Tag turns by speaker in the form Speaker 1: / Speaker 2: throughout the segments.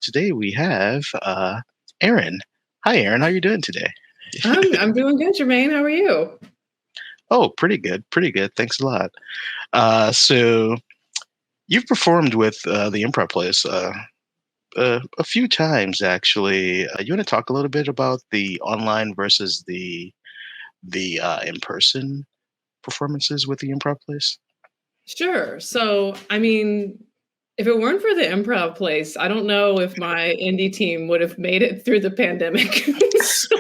Speaker 1: Today we have Erin. Hi, Erin. How are you doing today?
Speaker 2: I'm doing good, Jermaine. How are you?
Speaker 1: Oh, pretty good. Pretty good. Thanks a lot. So you've performed with the Improv Place a few times, actually. You want to talk a little bit about the online versus the in-person performances with the Improv Place?
Speaker 2: Sure. If it weren't for the improv place, I don't know if my indie team would have made it through the pandemic. so,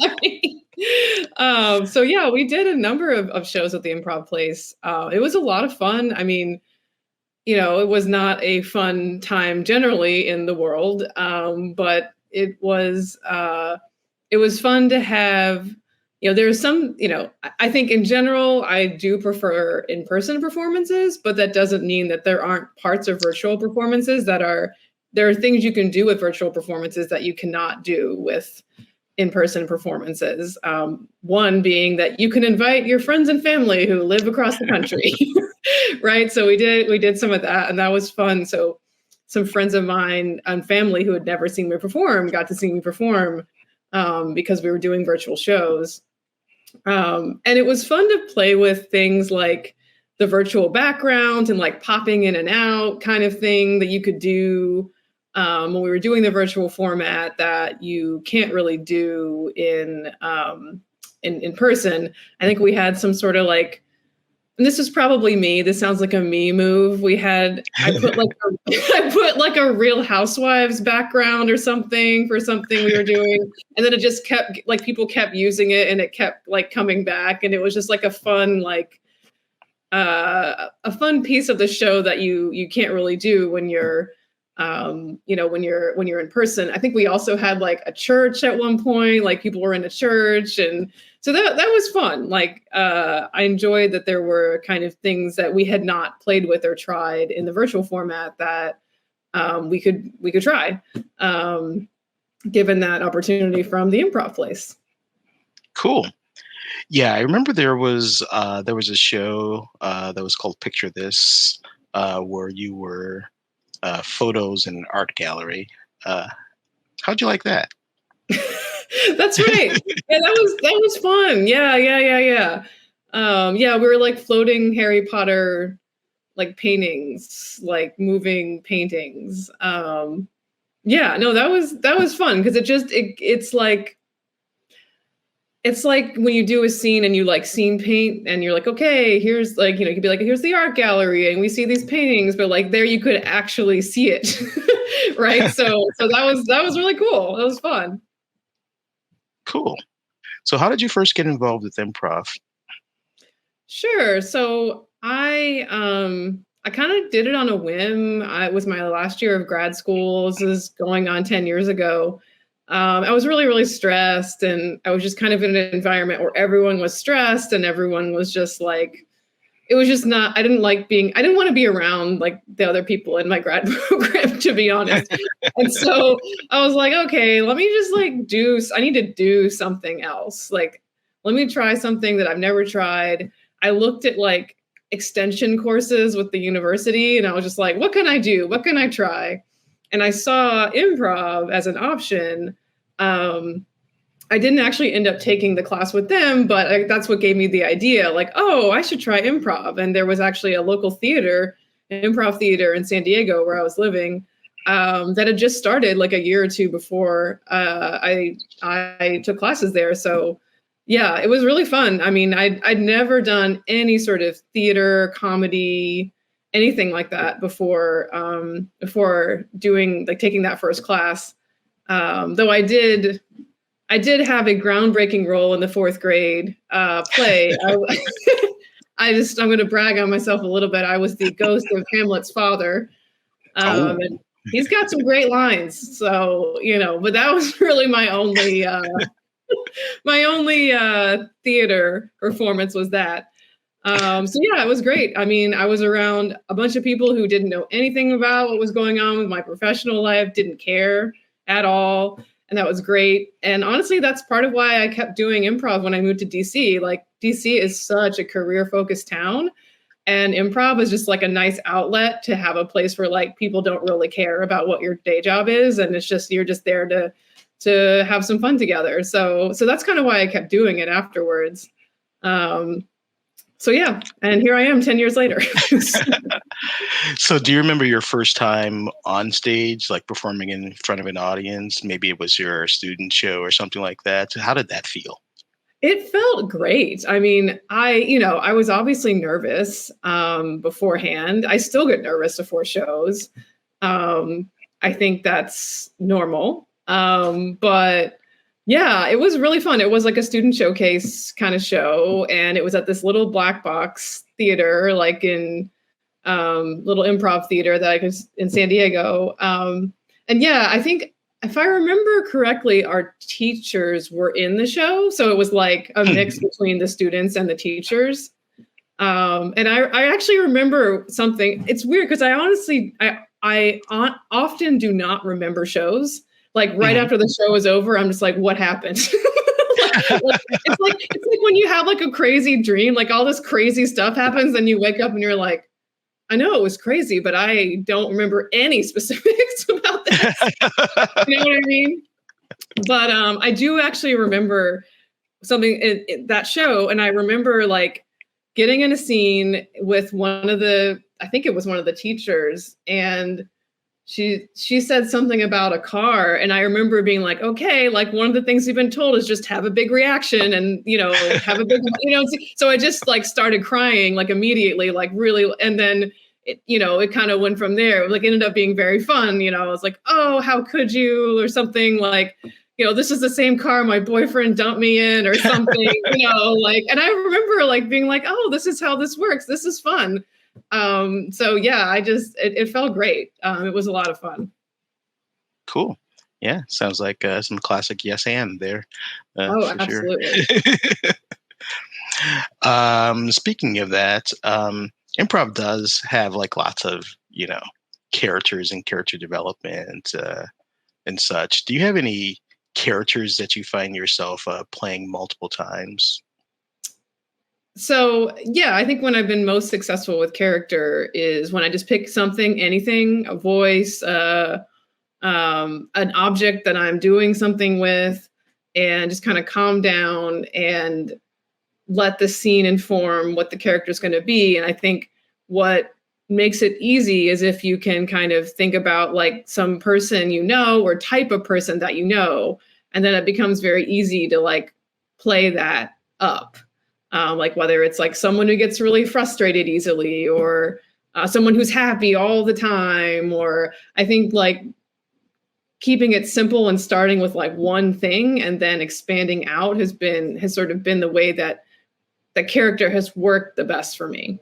Speaker 2: I mean, so yeah, we did a number of shows at the improv place. It was a lot of fun. It was not a fun time generally in the world, but it was fun to have. There's some, I think in general, I do prefer in-person performances, but that doesn't mean that there aren't parts of virtual performances there are things you can do with virtual performances that you cannot do with in-person performances. One being that you can invite your friends and family who live across the country, right? So we did some of that, and that was fun. So some friends of mine and family who had never seen me perform got to see me perform because we were doing virtual shows. And it was fun to play with things like the virtual background and like popping in and out kind of thing that you could do when we were doing the virtual format that you can't really do in person. I think we had some sort of like, and this is probably me. This sounds like a me move. I put like I put like a Real Housewives background or something for something we were doing, and then it just kept like people kept using it, and it kept like coming back, and it was just like a fun piece of the show that you can't really do when you're when you're in person. I think we also had like a church at one point, like people were in a church, and so that was fun. I enjoyed that there were kind of things that we had not played with or tried in the virtual format that we could try, given that opportunity from the improv place.
Speaker 1: Cool. Yeah, I remember there was a show that was called Picture This, where you were photos in an art gallery. Uh, how'd you like that?
Speaker 2: That's right. Yeah, that was fun. Yeah, yeah, yeah, yeah. Yeah, we were like floating Harry Potter like paintings, like moving paintings. Yeah, no, that was fun because it's like when you do a scene and you like scene paint and you're like, okay, here's like, you could be like, here's the art gallery and we see these paintings, but like there you could actually see it. Right. So that was really cool. That was fun.
Speaker 1: Cool. So how did you first get involved with improv?
Speaker 2: Sure. So I kind of did it on a whim. It was my last year of grad school. This is going on 10 years ago. I was really, really stressed, and I was just kind of in an environment where everyone was stressed and everyone was just like, it was just not, I didn't want to be around like the other people in my grad program, to be honest. And so I was like, okay, let me just I need to do something else. Like, let me try something that I've never tried. I looked at like extension courses with the university and I was just like, what can I do? What can I try? And I saw improv as an option. Um, I didn't actually end up taking the class with them, but that's what gave me the idea. Like, oh, I should try improv. And there was actually a local theater, an improv theater in San Diego where I was living, that had just started like a year or two before I took classes there. So yeah, it was really fun. I mean, I'd never done any sort of theater, comedy, anything like that before doing like taking that first class. Though I did have a groundbreaking role in the fourth grade play. I'm going to brag on myself a little bit. I was the ghost of Hamlet's father,
Speaker 1: Oh,
Speaker 2: and he's got some great lines. So but that was really my only theater performance was that. So yeah, it was great. I mean, I was around a bunch of people who didn't know anything about what was going on with my professional life, didn't care at all. And that was great. And honestly, that's part of why I kept doing improv when I moved to DC. Like DC is such a career focused town. And improv is just like a nice outlet to have a place where like people don't really care about what your day job is. And it's just, you're just there to have some fun together. So that's kind of why I kept doing it afterwards. So yeah, and here I am 10 years later.
Speaker 1: So do you remember your first time on stage, like performing in front of an audience? Maybe it was your student show or something like that. How did that feel?
Speaker 2: It felt great. I mean, I was obviously nervous beforehand. I still get nervous before shows. I think that's normal. But yeah, it was really fun. It was like a student showcase kind of show, and it was at this little black box theater, like in little improv theater that I was in San Diego. And yeah, I think if I remember correctly, our teachers were in the show. So it was like a mix between the students and the teachers. And I actually remember something. It's weird because I honestly, I often do not remember shows. Like right after the show is over, I'm just like, what happened? It's like when you have like a crazy dream, like all this crazy stuff happens, and you wake up and you're like, I know it was crazy, but I don't remember any specifics about this. You know what I mean? But I do actually remember something in that show, and I remember like getting in a scene with I think it was one of the teachers, and she said something about a car, and I remember being like, okay, like one of the things we've been told is just have a big reaction and, have a big, so I just like started crying like immediately, like really. And then it kind of went from there. Like it ended up being very fun. I was like, oh, how could you, or something like, this is the same car my boyfriend dumped me in or something, like, and I remember like being like, oh, this is how this works. This is fun. So yeah, it felt great. It was a lot of fun.
Speaker 1: Cool. Yeah. Sounds like some classic yes and there.
Speaker 2: Oh,
Speaker 1: For
Speaker 2: absolutely.
Speaker 1: Sure. Speaking of that, improv does have like lots of, characters and character development and such. Do you have any characters that you find yourself playing multiple times?
Speaker 2: So yeah, I think when I've been most successful with character is when I just pick something, anything, a voice, an object that I'm doing something with, and just kind of calm down and let the scene inform what the character is going to be. And I think what makes it easy is if you can kind of think about like some person or type of person that and then it becomes very easy to like play that up. Like whether it's like someone who gets really frustrated easily, or someone who's happy all the time, or I think like keeping it simple and starting with like one thing and then expanding out has sort of been the way that the character has worked the best for me.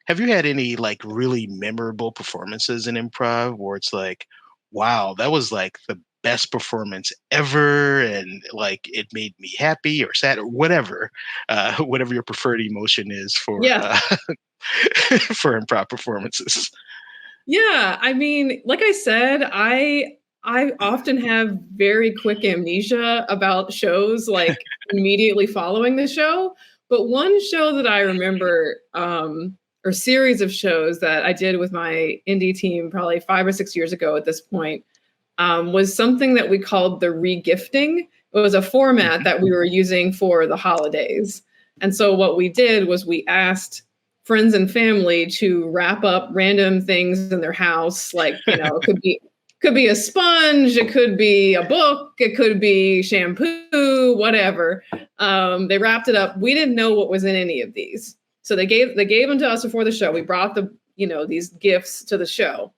Speaker 1: Have you had any like really memorable performances in improv where it's like, wow, that was like the best performance ever, and like it made me happy or sad or whatever, whatever your preferred emotion is for
Speaker 2: Yeah.
Speaker 1: for improv performances?
Speaker 2: Yeah. I mean, like I said, I often have very quick amnesia about shows like immediately following the show. But one show that I remember, or series of shows that I did with my indie team probably 5 or 6 years ago at this point, was something that we called the regifting. It was a format that we were using for the holidays. And so what we did was we asked friends and family to wrap up random things in their house. Like, it could be a sponge, it could be a book, it could be shampoo, whatever. They wrapped it up. We didn't know what was in any of these. So they gave them to us before the show. We brought these gifts to the show.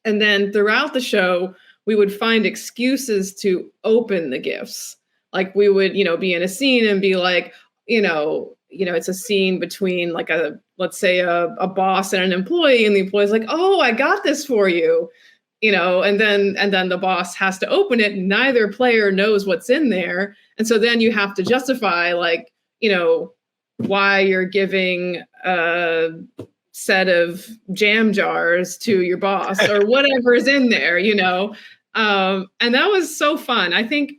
Speaker 2: And then throughout the show, we would find excuses to open the gifts. Like we would, be in a scene and be like, it's a scene between like let's say a boss and an employee, and the employee's like, oh, I got this for you, and then the boss has to open it. Neither player knows what's in there. And so then you have to justify like, why you're giving a set of jam jars to your boss or whatever is in there, and that was so fun. I think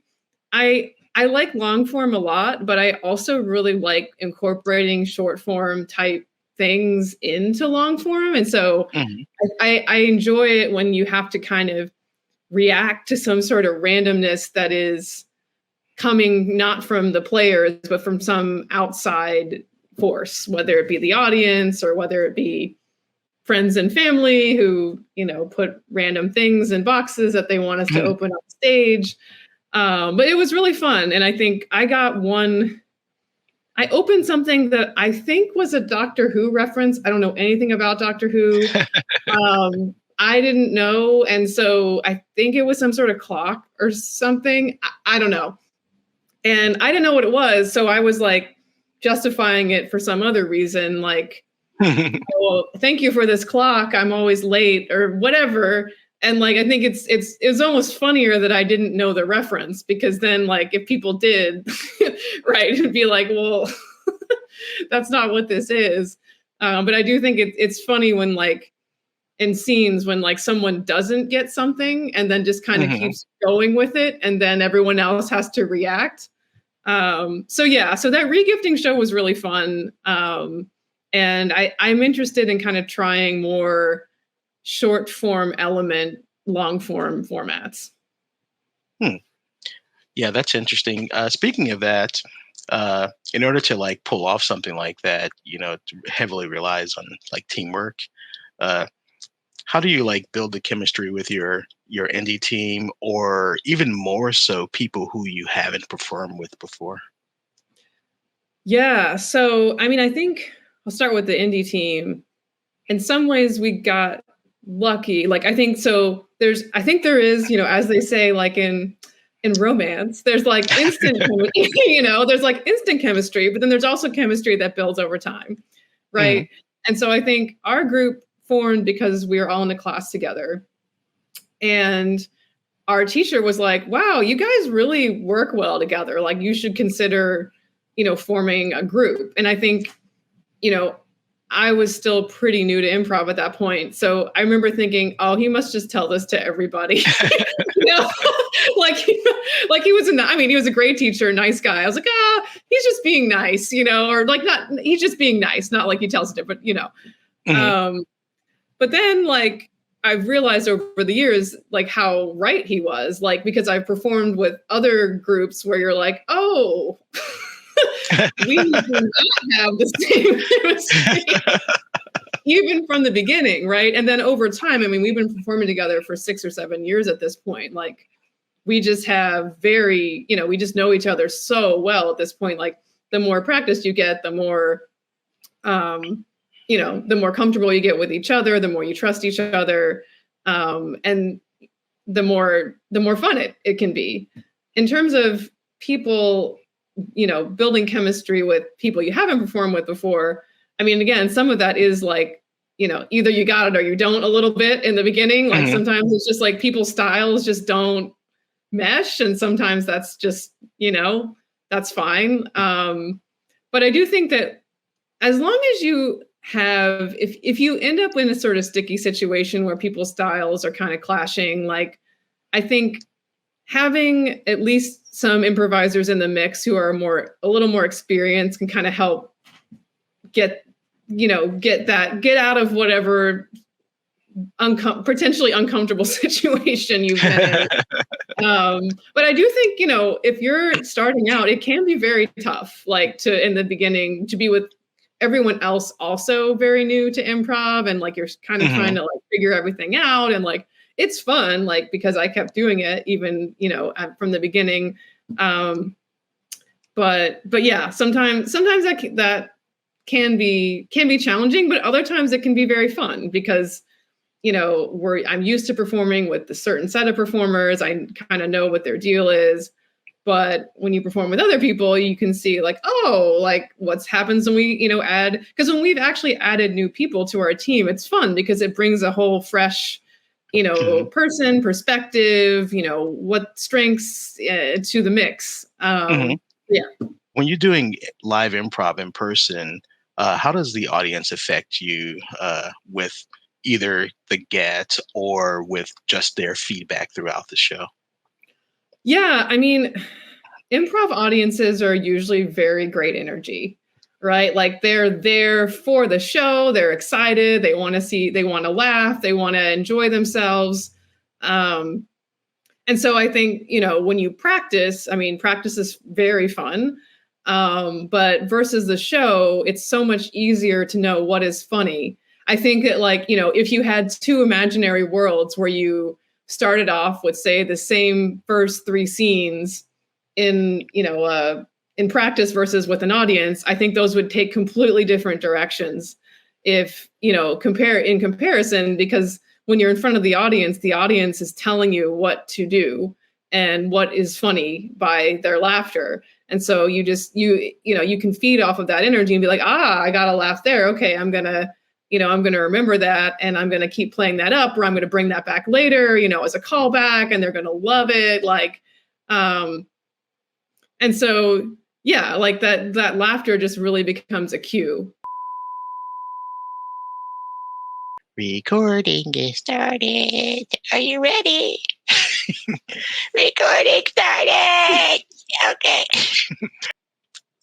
Speaker 2: I like long form a lot, but I also really like incorporating short form type things into long form. And so
Speaker 1: Mhm.
Speaker 2: I enjoy it when you have to kind of react to some sort of randomness that is coming not from the players, but from some outside force, whether it be the audience or whether it be friends and family who, put random things in boxes that they want us to open on stage. But it was really fun. And I think I opened something that I think was a Doctor Who reference. I don't know anything about Doctor Who. I didn't know. And so I think it was some sort of clock or something. I don't know. And I didn't know what it was. So I was like justifying it for some other reason, like, well, thank you for this clock. I'm always late or whatever. And like, I think it's almost funnier that I didn't know the reference, because then like if people did, right, it'd be like, well, that's not what this is. But I do think it's funny when like in scenes when like someone doesn't get something and then just kind of keeps going with it, and then everyone else has to react. So that regifting show was really fun. And I'm interested in kind of trying more short form element, long form formats.
Speaker 1: Yeah, that's interesting. Speaking of that, in order to like pull off something like that, it heavily relies on like teamwork. Uh, how do you like build the chemistry with your indie team, or even more so people who you haven't performed with before?
Speaker 2: Yeah. So, I mean, I think I'll start with the indie team. In some ways, we got lucky. Like, I think so. I think there is, as they say, like in romance, there's like instant, there's like instant chemistry, but then there's also chemistry that builds over time,
Speaker 1: Mhm.
Speaker 2: right? And so I think our group formed because we were all in a class together, and our teacher was like, "Wow, you guys really work well together. Like, you should consider, forming a group." And I think, I was still pretty new to improv at that point. So I remember thinking, oh, he must just tell this to everybody. you know, like, he was he was a great teacher, nice guy. I was like, he's just being nice, or like, he's just being nice, not like he tells it, but,
Speaker 1: Mhm.
Speaker 2: but then like, I've realized over the years, like how right he was, like, because I've performed with other groups where you're like, oh, we do not have the same chemistry, even from the beginning, right? And then over time, I mean, we've been performing together for 6 or 7 years at this point. Like, we just have we just know each other so well at this point. Like, the more practice you get, the more, the more comfortable you get with each other, the more you trust each other, and the more fun it can be. In terms of people, building chemistry with people you haven't performed with before. I mean, again, some of that is like, either you got it or you don't a little bit in the beginning. Like,
Speaker 1: Mhm.
Speaker 2: sometimes it's just like people's styles just don't mesh. And sometimes that's just, that's fine. But I do think that as long as you have, if you end up in a sort of sticky situation where people's styles are kind of clashing, like, I think having at least some improvisers in the mix who are a little more experienced can kind of help get out of whatever potentially uncomfortable situation you've been in. But I do think, if you're starting out, it can be very tough, like, to, in the beginning, to be with everyone else also very new to improv, and like, you're kind of trying
Speaker 1: Mhm.
Speaker 2: to like figure everything out, and like, it's fun, like, because I kept doing it even, from the beginning. But yeah, sometimes that can be challenging, but other times it can be very fun because, I'm used to performing with a certain set of performers. I kind of know what their deal is. But when you perform with other people, you can see like, oh, like, what's happens when we, add, because when we've actually added new people to our team, it's fun because it brings a whole fresh,
Speaker 1: Mhm.
Speaker 2: person perspective, what strengths to the mix.
Speaker 1: Mhm.
Speaker 2: Yeah.
Speaker 1: When you're doing live improv in person, how does the audience affect you, with either the get or with just their feedback throughout the show?
Speaker 2: Yeah. I mean, improv audiences are usually very great energy. right? Like they're there for the show, they're excited, they want to see, they want to laugh, they want to enjoy themselves. Um, and so I think, when you practice, I mean, practice is very fun. But versus the show, it's so much easier to know what is funny. I think that, like, if you had two imaginary worlds where you started off with, say, the same first three scenes in, in practice versus with an audience, I think those would take completely different directions if, in comparison, because when you're in front of the audience is telling you what to do and what is funny by their laughter. And so you just, you can feed off of that energy and be like, I got to laugh there. Okay, I'm going to remember that, and I'm going to keep playing that up, or I'm going to bring that back later, as a callback, and they're going to love it. Like, and so, yeah, like that laughter just really becomes a cue.
Speaker 1: Recording is started. Are you ready? Recording started. Okay.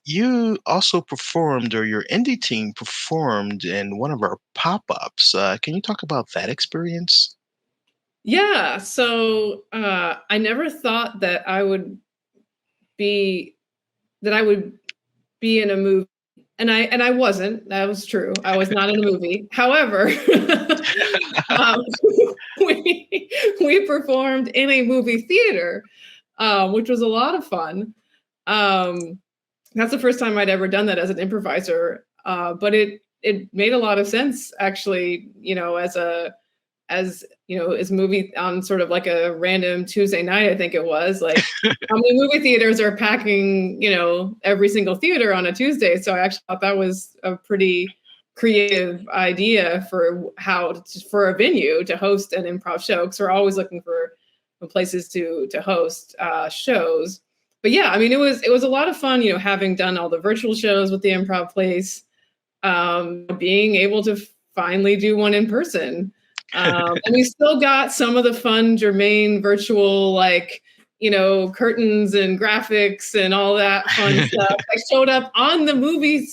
Speaker 1: You also performed, or your indie team performed in one of our pop-ups. Can you talk about that experience?
Speaker 2: Yeah. So I never thought that I would be in a movie, and I wasn't. That was true. I was not in a movie. However, um, we performed in a movie theater, which was a lot of fun. That's the first time I'd ever done that as an improviser, but it made a lot of sense, actually. As movie on sort of like a random Tuesday night, I think it was, like, how many movie theaters are packing, every single theater on a Tuesday. So I actually thought that was a pretty creative idea for for a venue to host an improv show, because we're always looking for places to host shows. But yeah, I mean, it was a lot of fun, having done all the virtual shows with the Improv Place, being able to finally do one in person. And we still got some of the fun germane virtual, like, curtains and graphics and all that fun stuff. I showed up on the movie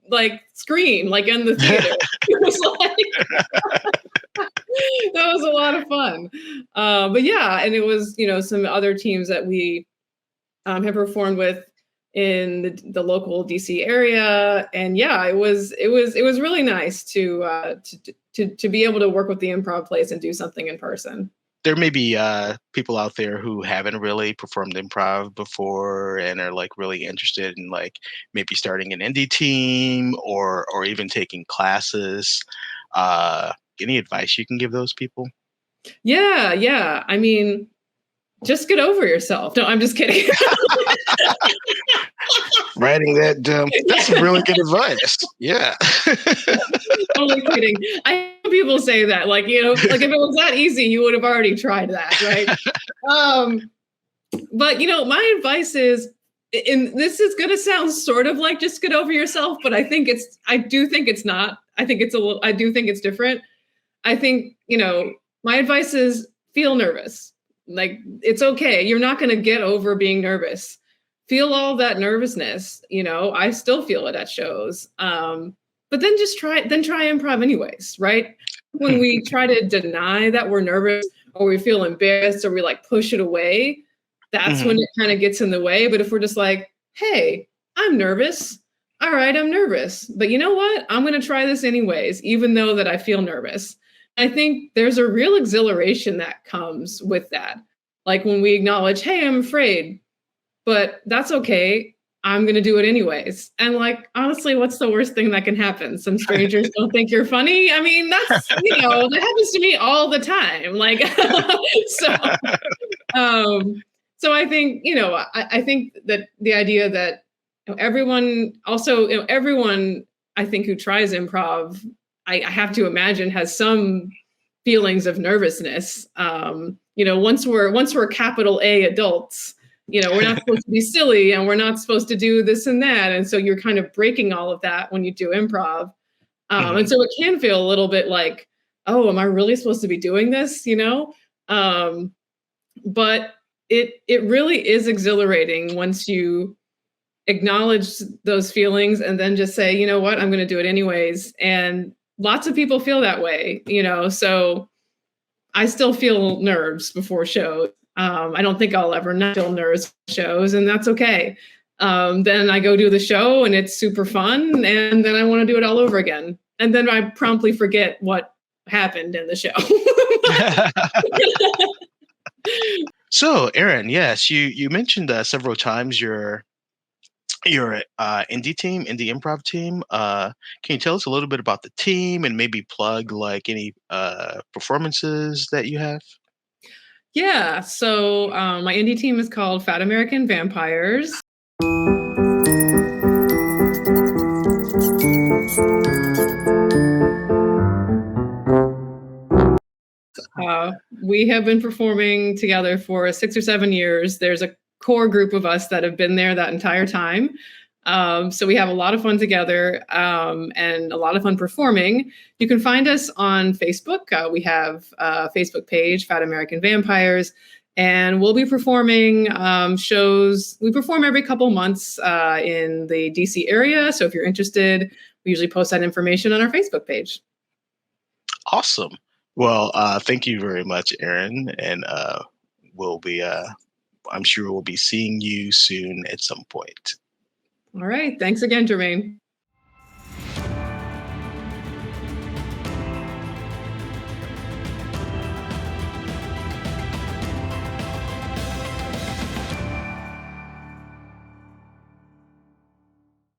Speaker 2: like screen, like in the theater. It was like that was a lot of fun. But yeah, and it was, some other teams that we have performed with in the local DC area, and yeah, it was really nice to be able to work with the Improv Place and do something in person.
Speaker 1: There may be people out there who haven't really performed improv before and are like really interested in like maybe starting an indie team or even taking classes. Any advice you can give those people?
Speaker 2: Yeah. I mean, just get over yourself. No, I'm just kidding.
Speaker 1: Writing that down. That's some really good advice. Yeah.
Speaker 2: Only kidding. I hear people say that, like, like if it was that easy, you would have already tried that, right? But my advice is, and this is going to sound sort of like just get over yourself, but I do think it's not. I do think it's different. I think, my advice is feel nervous. Like, it's okay. You're not going to get over being nervous. Feel all that nervousness. I still feel it at shows. But then try improv anyways, right? When we try to deny that we're nervous, or we feel embarrassed, or we like push it away, that's when it kind of gets in the way. But if we're just like, hey, I'm nervous. All right, I'm nervous. But you know what? I'm going to try this anyways, even though that I feel nervous. I think there's a real exhilaration that comes with that. Like when we acknowledge, hey, I'm afraid, but that's okay. I'm going to do it anyways. And like, honestly, what's the worst thing that can happen? Some strangers don't think you're funny. I mean, that's, that happens to me all the time. Like, so I think, I think that the idea that everyone I think who tries improv, I have to imagine has some feelings of nervousness. Once we're capital A adults, we're not supposed to be silly, and we're not supposed to do this and that. And so you're kind of breaking all of that when you do improv. And so it can feel a little bit like, oh, am I really supposed to be doing this? But it really is exhilarating once you acknowledge those feelings and then just say, you know what, I'm going to do it anyways. And lots of people feel that way, so I still feel nerves before shows. I don't think I'll ever not feel nerves shows, and that's okay. Then I go do the show and it's super fun, and then I want to do it all over again. And then I promptly forget what happened in the show.
Speaker 1: So, Erin, yes, you mentioned several times your indie improv team. Can you tell us a little bit about the team and maybe plug like any performances that you have?
Speaker 2: Yeah, so my indie team is called Fat American Vampires. We have been performing together for 6 or 7 years. There's a core group of us that have been there that entire time. So we have a lot of fun together, and a lot of fun performing. You can find us on Facebook. We have a Facebook page, Fat American Vampires, and we'll be performing shows. We perform every couple months in the DC area. So if you're interested, we usually post that information on our Facebook page.
Speaker 1: Awesome. Well, thank you very much, Erin, and we'll be. I'm sure we'll be seeing you soon at some point.
Speaker 2: All right. Thanks again, Jermaine.